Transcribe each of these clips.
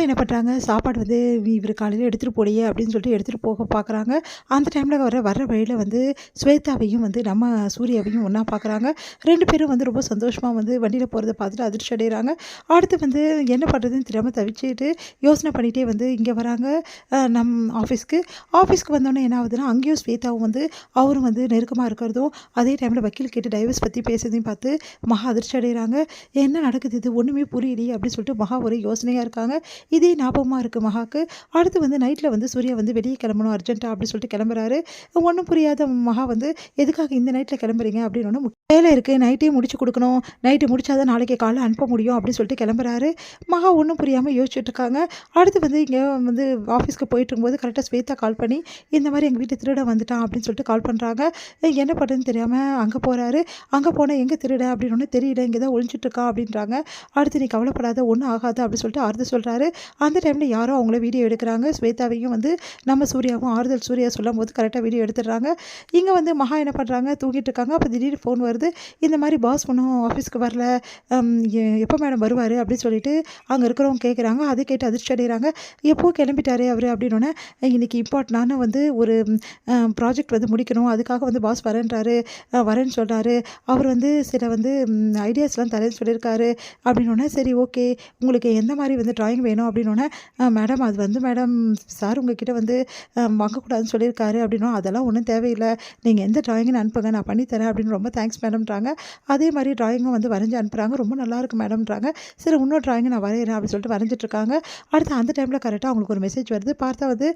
என்ன பண்ணுறாங்க, சாப்பாடு வந்து இவர் காலையில் எடுத்துகிட்டு போலையே அப்படின்னு சொல்லிட்டு எடுத்துகிட்டு போக பார்க்குறாங்க. அந்த டைமில் வர வழியில் வந்து ஸ்வேதாவையும் வந்து நம்ம சூர்யாவையும் ஒன்றா பார்க்குறாங்க. 2 பேரும் வந்து ரொம்ப சந்தோஷமாக வந்து வண்டியில் போகிறத பார்த்துட்டு அதிர்ச்சி அடைகிறாங்க. அடுத்து வந்து என்ன பண்ணுறதுன்னு தெரியாமல் தவிச்சிட்டு யோசனை பண்ணிகிட்டே வந்து இங்கே வராங்க நம் ஆஃபீஸ்க்கு வந்தோடனே என்ன ஆகுதுன்னா, அங்கேயும் ஸ்வேதாவும் வந்து அவரும் வந்து நெருக்கமாக இருக்கிறதும், அதே டைமில் வக்கீல் கேட்டு டைவர்ஸ் பற்றி பேசுறதையும் பார்த்து மகா அதிர்ச்சி அடைகிறாங்க. என்ன நடக்குது, இது ஒன்றுமே புரியலையே அப்படின்னு சொல்லிட்டு மகா ஒரே யோசனையாக இருக்காங்க. இதே ஞாபகமாக இருக்குது மகாக்கு. அடுத்து வந்து நைட்டில் வந்து சூர்யா வந்து வெளியே கிளம்பணும் அர்ஜென்ட்டாக அப்படின்னு சொல்லிட்டு கிளம்புறாரு. ஒன்றும் புரியாத மகா வந்து எதுக்காக இந்த நைட்டில் கிளம்புறீங்க அப்படின்னு ஒன்று வேலை இருக்குது, நைட்டே முடிச்சு கொடுக்கணும், நைட்டு முடிச்சாதான் நாளைக்கு காலைல அனுப்ப முடியும் அப்படின்னு சொல்லிட்டு கிளம்புறாரு. மகா ஒன்றும் புரியாமல் யோசிச்சுட்டு இருக்காங்க. அடுத்து வந்து இங்கே வந்து ஆஃபீஸ்க்கு போயிட்டு இருக்கும்போது கரெக்டாக ஸ்வேதா கால் பண்ணி இந்த மாதிரி எங்கள் வீட்டு திருட வந்துட்டான் அப்படின்னு சொல்லிட்டு கால் பண்ணுறாங்க. என்ன பண்ணுறதுன்னு தெரியாமல் அங்கே போகிறாரு. அங்கே போனால் எங்கே திருட அப்படின்னு ஒன்று தெரியல, இங்கே தான் ஒழிஞ்சிட்ருக்கான் அப்படின்றாங்க. அடுத்து நீ கவலைப்படாத, ஒன்றும் ஆகாது அப்படின்னு சொல்லிட்டு ஆறுதல் சொல்கிறாரு. அந்த டைமில் யாரோ அவங்கள வீடியோ எடுக்கிறாங்க. ஸ்வேதாவையும் வந்து நம்ம சூர்யாவும் சூர்யா சொல்லும் போது கரெக்டாக வீடியோ எடுத்துடுறாங்க. இங்கே வந்து மகா என்ன பண்ணுறாங்க, தூங்கிட்டு இருக்காங்க. அப்போ திடீர்னு ஃபோன் வருது. இந்த மாதிரி பாஸ் ஒன்றும் ஆஃபீஸ்க்கு வரல, எப்போ மேடம் வருவார் அப்படின்னு சொல்லிட்டு அங்கே இருக்கிறவங்க கேட்குறாங்க. அதை கேட்டு அதிர்ச்சி அடைகிறாங்க. எப்போ கிளம்பிட்டாரே அவர் அப்படின்னோடனே, இன்றைக்கி இம்பார்ட்டனான வந்து ஒரு ப்ராஜெக்ட் வந்து முடிக்கணும், அதுக்காக வந்து பாஸ் வரேன்னு சொல்கிறாரு. அவர் வந்து சில வந்து ஐடியாஸ்லாம் தரேன்னு சொல்லியிருக்காரு அப்படின்னோடனே, சரி ஓகே, உங்களுக்கு எந்த மாதிரி வந்து ட்ராயிங் வேணும் அப்படின்னோடனே, மேடம் அது வந்து மேடம் சார் உங்ககிட்ட வந்து வாங்கக்கூடாதுன்னு சொல்லியிருக்காரு அப்படின்னா, அதெல்லாம் ஒன்றும் தேவையில்லை, நீங்கள் எந்த ட்ராயிங்னு அனுப்புங்க, நான் பண்ணித்தரேன் அப்படின்னு ரொம்ப தேங்க்ஸ் மேடம்ன்றாங்க. அதே மாதிரி ட்ராயிங்கும் வந்து வரைஞ்சி அனுப்புகிறாங்க. ரொம்ப நல்லாயிருக்கு மேடம்ன்றாங்க. சரி இன்னொரு ட்ராயிங்கை நான் வரைகிறேன் அப்படின்னு சொல்லிட்டு வரைஞ்சிட்ருக்காங்க. அடுத்து அந்த டைமில் கரெக்டாக அவங்களுக்கு ஒரு மெசேஜ் வருது. பார்த்தா வந்து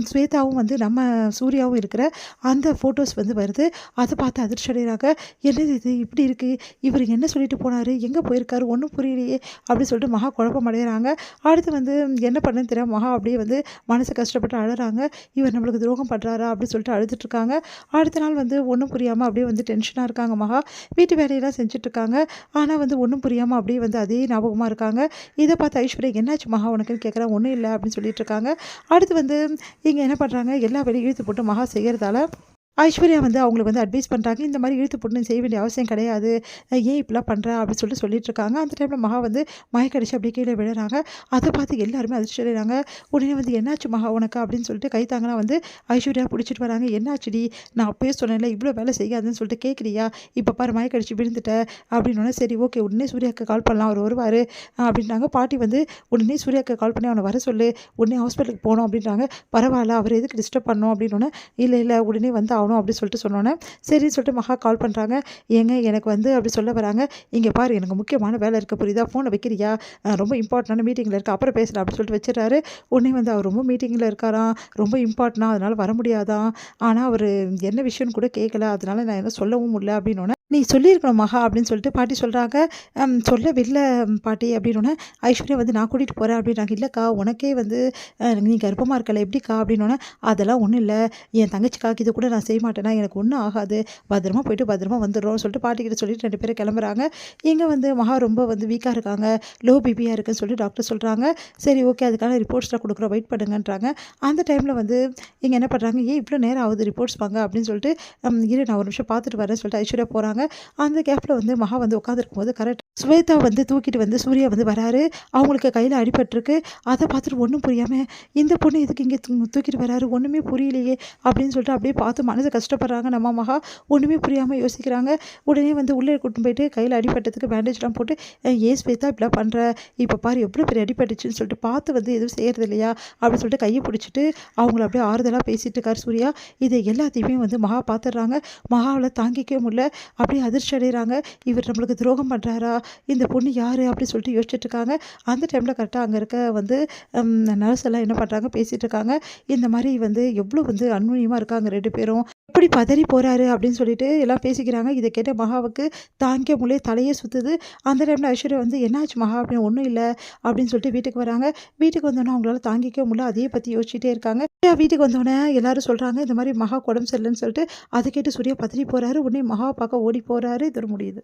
ஸ்வேதாவும் வந்து நம்ம சூர்யாவும் இருக்கிற அந்த ஃபோட்டோஸ் வந்து வருது. அதை பார்த்து அதிர்ச்சி அடைகிறாங்க. என்னது இது இப்படி இருக்குது, இவர் என்ன சொல்லிட்டு போனார், எங்கே போயிருக்காரு, ஒன்றும் புரியலையே அப்படின்னு சொல்லிட்டு மகா குழப்பம் அடைகிறாங்க. அடுத்து வந்து என்ன பண்ணுன்னு தெரியாமல் மகா அப்படியே வந்து மனசை கஷ்டப்பட்டு அழுறாங்க. இவர் நம்மளுக்கு துரோகம் பண்ணுறாரா அப்படின்னு சொல்லிட்டு அழுதுட்ருக்காங்க. அடுத்த நாள் வந்து ஒன்றும் புரியாமல் அப்படியே வந்து டென்ஷனாக இருக்காங்க மகா. வீட்டு வேலையெல்லாம் செஞ்சுட்ருக்காங்க. ஆனால் வந்து ஒன்றும் புரியாமல் அப்படியே வந்து அதே ஞாபகமாக இருக்காங்க. இதை பார்த்து ஐஸ்வர்யா என்னாச்சு மகா உனக்குன்னு கேட்குறேன். ஒன்றும் இல்லை அப்படின்னு சொல்லிட்டு இருக்காங்க. அடுத்து வந்து இங்கே என்ன பண்ணுறாங்க, எல்லா வேலையும் இழுத்து போட்டு மகா செய்கிறதால ஐஸ்வர்யா வந்து அவங்களுக்கு வந்து அட்வைஸ் பண்ணுறாங்க. இந்த மாதிரி இழுத்து போட்டு செய்ய வேண்டிய அவசியம் கிடையாது, ஏன் இப்படிலாம் பண்ணுற அப்படின்னு சொல்லிட்டு இருக்காங்க. அந்த டைமில் மகா வந்து மயக்கடிச்சு அப்படியே கீழே விழுறாங்க. அதை பார்த்து எல்லாருமே அதிர்ச்சி அடைகிறாங்க. உடனே வந்து என்னாச்சு மகா உனக்கு அப்படின்னு சொல்லிட்டு கைத்தாங்கன்னா வந்து ஐஸ்வர்யா பிடிச்சிட்டு வராங்க. என்னாச்சுடி, நான் அப்பயே சொன்னேன்ல இவ்வளோ வேலை செய்யாதுன்னு சொல்லிட்டு கேட்குறியா, இப்போ பாரு மயக்கடிச்சு விழுந்துட்ட அப்படின்னோடனே, சரி ஓகே உடனே சூர்யாவுக்கு கால் பண்ணலாம், அவர் வருவார் அப்படின்றாங்க. பாட்டி வந்து உடனே சூர்யாவுக்கு கால் பண்ணி அவனை வர சொல்லு, உடனே ஹாஸ்பிட்டலுக்கு போகணும் அப்படின்றாங்க. பரவாயில்ல, அவர் எதுக்கு டிஸ்டர்ப் பண்ணோம் அப்படின்னோடனே, இல்லை உடனே வந்து ஆகணும் அப்படி சொல்லிட்டு சொன்னோன்னே, சரின்னு சொல்லிட்டு மகா கால் பண்ணுறாங்க. ஏங்க எனக்கு வந்து அப்படி சொல்ல வராங்க, இங்கே பாரு எனக்கு முக்கியமான வேலை இருக்க புரியுதா, ஃபோனை வைக்கிறியா, ரொம்ப இம்பார்ட்டண்டான மீட்டிங்கில் இருக்குது, அப்புறம் பேசலாம் அப்படின்னு சொல்லிட்டு வச்சிடறாரு. உடனே வந்து அவர் ரொம்ப மீட்டிங்கில் இருக்காராம், ரொம்ப இம்பார்ட்டனா, அதனால் வர முடியாதான், ஆனால் அவர் என்ன விஷயம்னு கூட கேட்கல, அதனால் நான் என்ன சொல்லவும் முடியல அப்படின்னோடனே, நீ சொல்லியிருக்கணும் மகா அப்படின்னு சொல்லிட்டு பாட்டி சொல்கிறாங்க. சொல்லவில்லை பாட்டி அப்படின்னோடனே, ஐஸ்வர்யா வந்து நான் கூட்டிகிட்டு போகிறேன் அப்படின்றாங்க. இல்லைக்கா உனக்கே வந்து நீ கர்ப்பமாக இருக்கல எப்படிக்கா அப்படின்னோடனே, அதெல்லாம் ஒன்றும் இல்லை, என் தங்கச்சிக்காக்கு இது கூட நான் செய்ய மாட்டேன்னா, எனக்கு ஒன்றும் ஆகாது, பத்திரமா போயிட்டு பத்திரமா வந்துடுறோம்னு சொல்லிட்டு பாட்டிக்கிட்ட சொல்லிட்டு 2 பேரும் கிளம்புறாங்க. இங்கே வந்து மகா ரொம்ப வந்து வீக்காக இருக்காங்க, லோ பிபியாக இருக்குன்னு சொல்லிட்டு டாக்டர் சொல்கிறாங்க. சரி ஓகே அதுக்கான ரிப்போர்ட்ஸ்லாம் கொடுக்குறோம், வெயிட் பண்ணுங்கன்றாங்க. அந்த டைமில் வந்து இங்கே என்ன பண்ணுறாங்க, ஏன் இவ்வளோ நேரம் ஆகுது ரிப்போர்ட்ஸ் வாங்க அப்படின்னு சொல்லிட்டு, இரு நான் ஒரு நிமிஷம் பார்த்துட்டு வரேன்னு சொல்லிட்டு ஐஸ்வர்யா போகிறாங்க. அந்த கேப்பில் வந்து மகா வந்து உட்காந்துருக்கும் போது கரெக்ட் ஸ்வேதா வந்து தூக்கிட்டு வந்து சூர்யா வந்து வராரு. அவங்களுக்கு கையில் அடிபட்டிருக்கு. அதை பார்த்துட்டு ஒன்றும் புரியாமல், இந்த பொண்ணு எதுக்கு இங்கே தூக்கிட்டு வராரு, ஒன்றுமே புரியலையே அப்படின்னு சொல்லிட்டு அப்படியே பார்த்து மனசு கஷ்டப்படுறாங்க நம்ம மகா. ஒன்றுமே புரியாமல் யோசிக்கிறாங்க. உடனே வந்து உள்ளே கூட்டின்னு போயிட்டு கையில் அடிபட்டதுக்கு பேண்டேஜ்லாம் போட்டு, ஏன் ஸ்வேதா இப்படிலாம் பண்ணுற, இப்போ பாரு எவ்வளோ பெரிய அடிபட்டுச்சுன்னு சொல்லிட்டு பார்த்து வந்து எதுவும் செய்கிறது இல்லையா அப்படின்னு சொல்லிட்டு கையை பிடிச்சிட்டு அவங்கள அப்படியே ஆறுதலாக பேசிகிட்டு இருக்கார் சூர்யா. இதை எல்லாத்தையுமே வந்து மகா பார்த்துடுறாங்க. மகாவில் தாங்கிக்கவே முடியல, அப்படியே அதிர்ச்சி அடைகிறாங்க. இவர் நம்மளுக்கு துரோகம் பண்ணுறாரா, இந்த பொண்ணு யார் அப்படி சொல்லிட்டு யோசிச்சுட்டு இருக்காங்க. அந்த டைமில் கரெக்டாக அங்கே இருக்க வந்து நர்ஸ் எல்லாம் என்ன பண்ணுறாங்க, பேசிகிட்டு இருக்காங்க. இந்த மாதிரி வந்து எவ்வளோ வந்து அந்நியமாக இருக்காங்க 2 பேரும், இப்படி பதறி போகிறாரு அப்படின்னு சொல்லிட்டு எல்லாம் பேசிக்கிறாங்க. இதை கேட்ட மகாவுக்கு தாங்கிக்க முடியல, தலையே சுற்றுது. அந்த டைமில் ஐஸ்வர்யா வந்து என்னாச்சு மகா அப்படின்னு, ஒன்றும் இல்லை அப்படின்னு சொல்லிட்டு வீட்டுக்கு வராங்க. வீட்டுக்கு வந்தோன்னே அவங்களால தாங்கிக்க முடியல, அதையே பற்றி யோசிச்சுட்டே இருக்காங்க. வீட்டுக்கு வந்தோடனே எல்லாரும் சொல்கிறாங்க இந்த மாதிரி மகா உடம்பு சரியில்லைன்னு சொல்லிட்டு. அதை கேட்டு சூர்யா பதறி போகிறாரு. உடனே மகாவை பார்க்க ஓடி போகிறாரு. இது முடியுது.